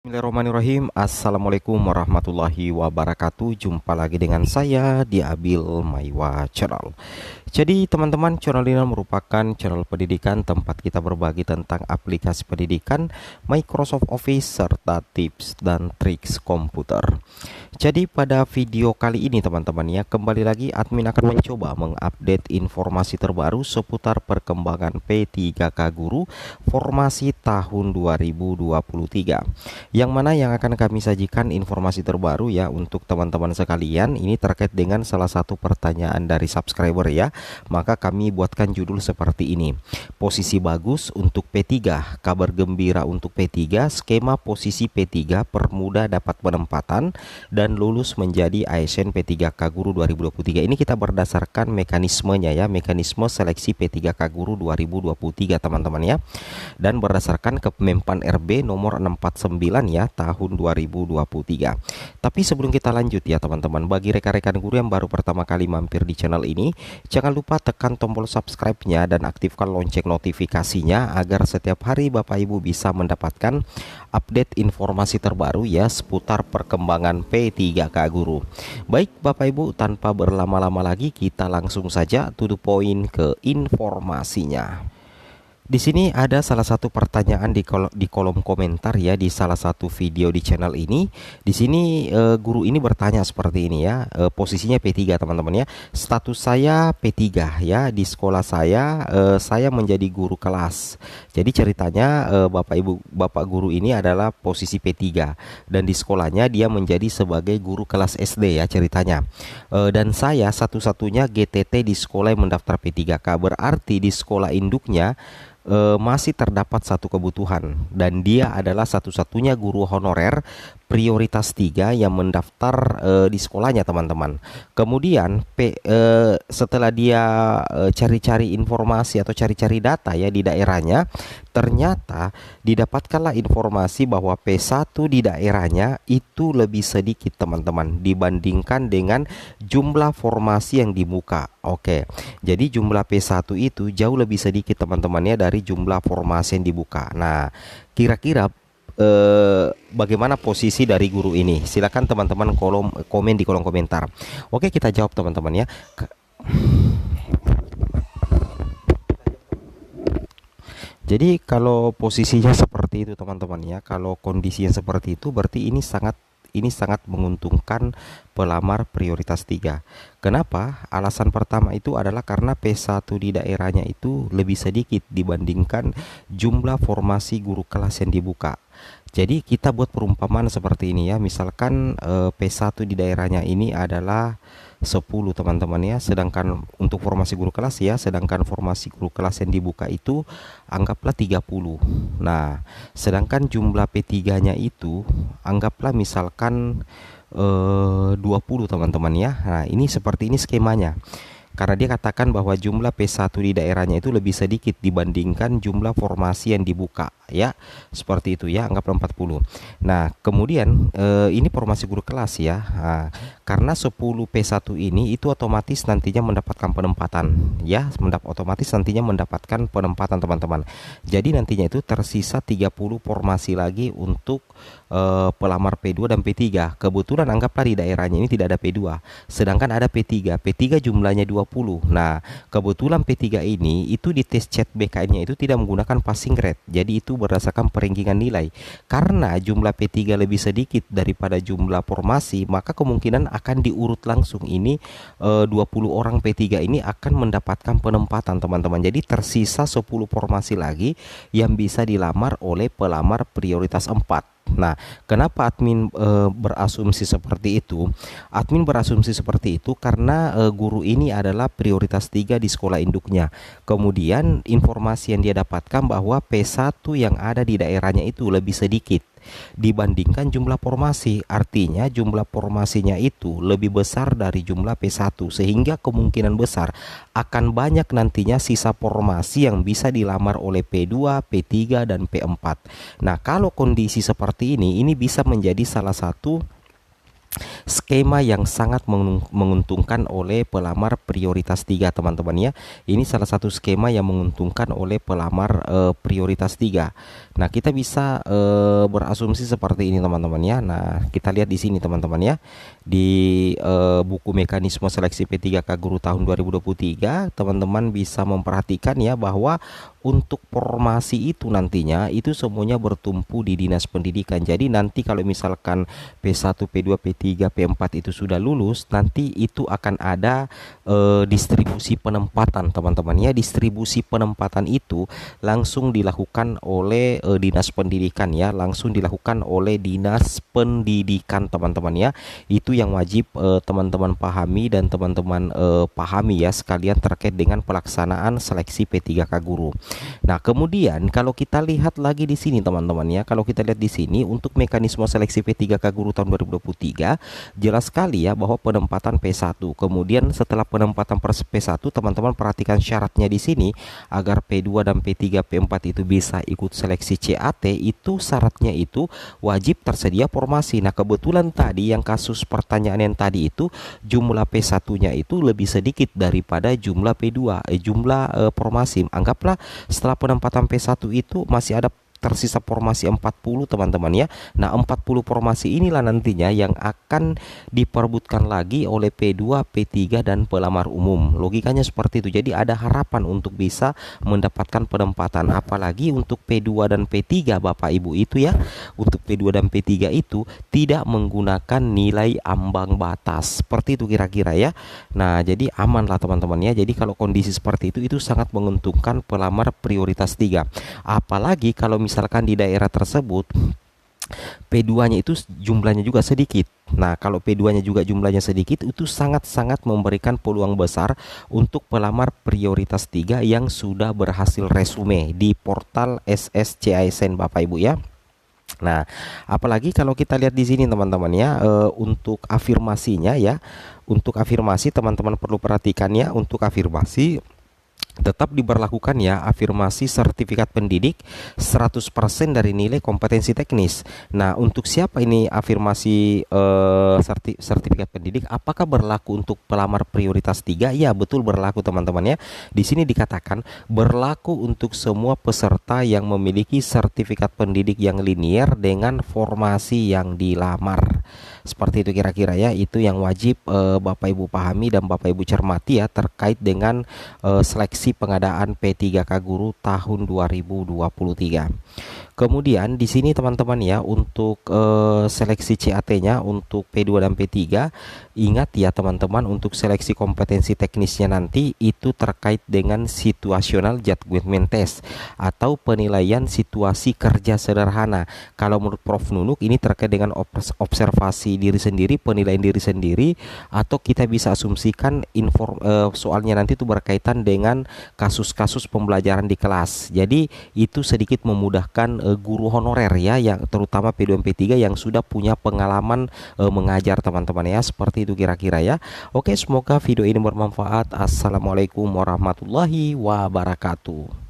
Bismillahirrahmanirrahim. Assalamualaikum warahmatullahi wabarakatuh. Jumpa lagi dengan saya di Abil Maiwa Channel. Jadi teman-teman, channel ini merupakan channel pendidikan tempat kita berbagi tentang aplikasi pendidikan, Microsoft Office, serta tips dan triks komputer. Jadi pada video kali ini teman-teman ya, kembali lagi admin akan mencoba mengupdate informasi terbaru seputar perkembangan P3K Guru formasi tahun 2023. Yang mana yang akan kami sajikan informasi terbaru ya untuk teman-teman sekalian, ini terkait dengan salah satu pertanyaan dari subscriber ya. Maka kami buatkan judul seperti ini: posisi bagus untuk P3, kabar gembira untuk P3, skema posisi P3 permudah dapat penempatan dan lulus menjadi ASN P3K Guru 2023. Ini kita berdasarkan mekanismenya ya, mekanisme seleksi P3K Guru 2023 teman-teman ya, dan berdasarkan Kemenpan RB nomor 649 ya tahun 2023. Tapi sebelum kita lanjut ya teman-teman, bagi rekan-rekan guru yang baru pertama kali mampir di channel ini, jangan lupa tekan tombol subscribe-nya dan aktifkan lonceng notifikasinya agar setiap hari Bapak Ibu bisa mendapatkan update informasi terbaru ya seputar perkembangan P3K Guru. Baik Bapak Ibu, tanpa berlama-lama lagi kita langsung saja to the point ke informasinya. Di sini ada salah satu pertanyaan di kolom komentar ya, di salah satu video di channel ini. Di sini guru ini bertanya seperti ini ya, posisinya P3 teman-teman ya. Status saya P3 ya, di sekolah saya menjadi guru kelas. Jadi ceritanya Bapak guru ini adalah posisi P3 dan di sekolahnya dia menjadi sebagai guru kelas SD ya ceritanya. Dan saya satu-satunya GTT di sekolah yang mendaftar P3K, berarti di sekolah induknya masih terdapat satu kebutuhan, dan dia adalah satu-satunya guru honorer prioritas 3 yang mendaftar di sekolahnya teman-teman. Kemudian setelah dia cari-cari informasi atau cari-cari data ya di daerahnya, ternyata didapatkanlah informasi bahwa P1 di daerahnya itu lebih sedikit teman-teman dibandingkan dengan jumlah formasi yang dibuka. Oke, jadi jumlah P1 itu jauh lebih sedikit teman-teman ya dari jumlah formasi yang dibuka. Nah, kira-kira bagaimana posisi dari guru ini? Silakan teman-teman komen di kolom komentar. Oke, kita jawab teman-teman ya. Jadi kalau posisinya seperti itu teman-teman ya, kalau kondisinya seperti itu berarti ini sangat menguntungkan pelamar prioritas 3. Kenapa? Alasan pertama itu adalah karena P1 di daerahnya itu lebih sedikit dibandingkan jumlah formasi guru kelas yang dibuka. Jadi kita buat perumpamaan seperti ini ya. Misalkan P1 di daerahnya ini adalah 10 teman-teman ya, sedangkan untuk formasi guru kelas ya, sedangkan formasi guru kelas yang dibuka itu anggaplah 30. Nah, sedangkan jumlah P3-nya itu anggaplah misalkan 20 teman-teman ya. Nah, ini seperti ini skemanya. Karena dia katakan bahwa jumlah P1 di daerahnya itu lebih sedikit dibandingkan jumlah formasi yang dibuka ya. Seperti itu ya, anggaplah 40. Nah, kemudian ini formasi guru kelas ya. Nah, karena 10 P1 ini itu otomatis nantinya mendapatkan penempatan ya, otomatis nantinya mendapatkan penempatan teman-teman. Jadi nantinya itu tersisa 30 formasi lagi untuk pelamar P2 dan P3. Kebetulan anggaplah di daerahnya ini tidak ada P2, sedangkan ada P3. P3 jumlahnya 20. Nah, kebetulan P3 ini itu di tes chat BKN-nya itu tidak menggunakan passing grade. Jadi itu berdasarkan peringkingan nilai. Karena jumlah P3 lebih sedikit daripada jumlah formasi, maka kemungkinan akan diurut langsung ini 20 orang P3 ini akan mendapatkan penempatan teman-teman. Jadi tersisa 10 formasi lagi yang bisa dilamar oleh pelamar prioritas 4. Nah, kenapa admin berasumsi seperti itu? Admin berasumsi seperti itu karena guru ini adalah prioritas 3 di sekolah induknya. Kemudian informasi yang dia dapatkan bahwa P1 yang ada di daerahnya itu lebih sedikit dibandingkan jumlah formasi. Artinya jumlah formasinya itu lebih besar dari jumlah P1, sehingga kemungkinan besar akan banyak nantinya sisa formasi yang bisa dilamar oleh P2, P3 dan P4. Nah, kalau kondisi seperti ini bisa menjadi salah satu skema yang sangat menguntungkan oleh pelamar prioritas 3 teman-teman ya. Ini salah satu skema yang menguntungkan oleh pelamar prioritas 3. Nah, kita bisa berasumsi seperti ini teman-teman ya. Nah, kita lihat di sini teman-teman ya. Di buku mekanisme seleksi P3K Guru tahun 2023, teman-teman bisa memperhatikan ya bahwa untuk formasi itu nantinya itu semuanya bertumpu di Dinas Pendidikan. Jadi nanti kalau misalkan P1, P2, P3, P4 itu sudah lulus, nanti itu akan ada distribusi penempatan teman-teman ya. Distribusi penempatan itu langsung dilakukan oleh Dinas Pendidikan ya, langsung dilakukan oleh Dinas Pendidikan teman-teman ya. Itu yang wajib teman-teman pahami dan teman-teman pahami ya sekalian terkait dengan pelaksanaan seleksi P3K Guru. Nah, kemudian kalau kita lihat lagi di sini teman-teman ya, kalau kita lihat di sini untuk mekanisme seleksi P3K Guru tahun 2023 jelas sekali ya bahwa penempatan P1. Kemudian setelah penempatan P1, teman-teman perhatikan syaratnya di sini agar P2 dan P3, P4 itu bisa ikut seleksi CAT, itu syaratnya itu wajib tersedia formasi. Nah, kebetulan tadi yang kasus pertanyaan yang tadi itu jumlah P1-nya itu lebih sedikit daripada jumlah P2, jumlah formasi. Anggaplah setelah penempatan P1 itu masih ada tersisa formasi 40 teman-teman ya. Nah, 40 formasi inilah nantinya yang akan diperebutkan lagi oleh P2, P3 dan pelamar umum. Logikanya seperti itu. Jadi ada harapan untuk bisa mendapatkan penempatan, apalagi untuk P2 dan P3 Bapak Ibu itu ya. Untuk P2 dan P3 itu tidak menggunakan nilai ambang batas. Seperti itu kira-kira ya. Nah, jadi aman lah teman-teman ya. Jadi kalau kondisi seperti itu sangat menguntungkan pelamar prioritas 3. Apalagi kalau misalkan di daerah tersebut P2-nya itu jumlahnya juga sedikit. Nah, kalau P2-nya juga jumlahnya sedikit, itu sangat-sangat memberikan peluang besar untuk pelamar prioritas 3 yang sudah berhasil resume di portal SSCISN Bapak Ibu ya. Nah, apalagi kalau kita lihat di sini teman-teman ya, untuk afirmasinya ya. Untuk afirmasi teman-teman perlu perhatikan ya, untuk afirmasi tetap diberlakukan ya afirmasi sertifikat pendidik 100% dari nilai kompetensi teknis. Nah, untuk siapa ini afirmasi sertifikat pendidik? Apakah berlaku untuk pelamar prioritas 3? Ya, betul berlaku teman-teman ya. Di sini dikatakan berlaku untuk semua peserta yang memiliki sertifikat pendidik yang linier dengan formasi yang dilamar. Seperti itu kira-kira ya, itu yang wajib Bapak Ibu pahami dan Bapak Ibu cermati ya terkait dengan seleksi pengadaan P3K Guru tahun 2023. Kemudian di sini teman-teman ya, untuk seleksi CAT-nya untuk P2 dan P3, ingat ya teman-teman, untuk seleksi kompetensi teknisnya nanti itu terkait dengan situational judgment test atau penilaian situasi kerja sederhana. Kalau menurut Prof Nunuk ini terkait dengan observasi diri sendiri, penilaian diri sendiri, atau kita bisa asumsikan soalnya nanti itu berkaitan dengan kasus-kasus pembelajaran di kelas. Jadi itu sedikit memudahkan guru honorer ya, yang terutama P2 dan P3 yang sudah punya pengalaman mengajar teman-teman ya. Seperti itu kira-kira ya. Oke, semoga video ini bermanfaat. Assalamualaikum warahmatullahi wabarakatuh.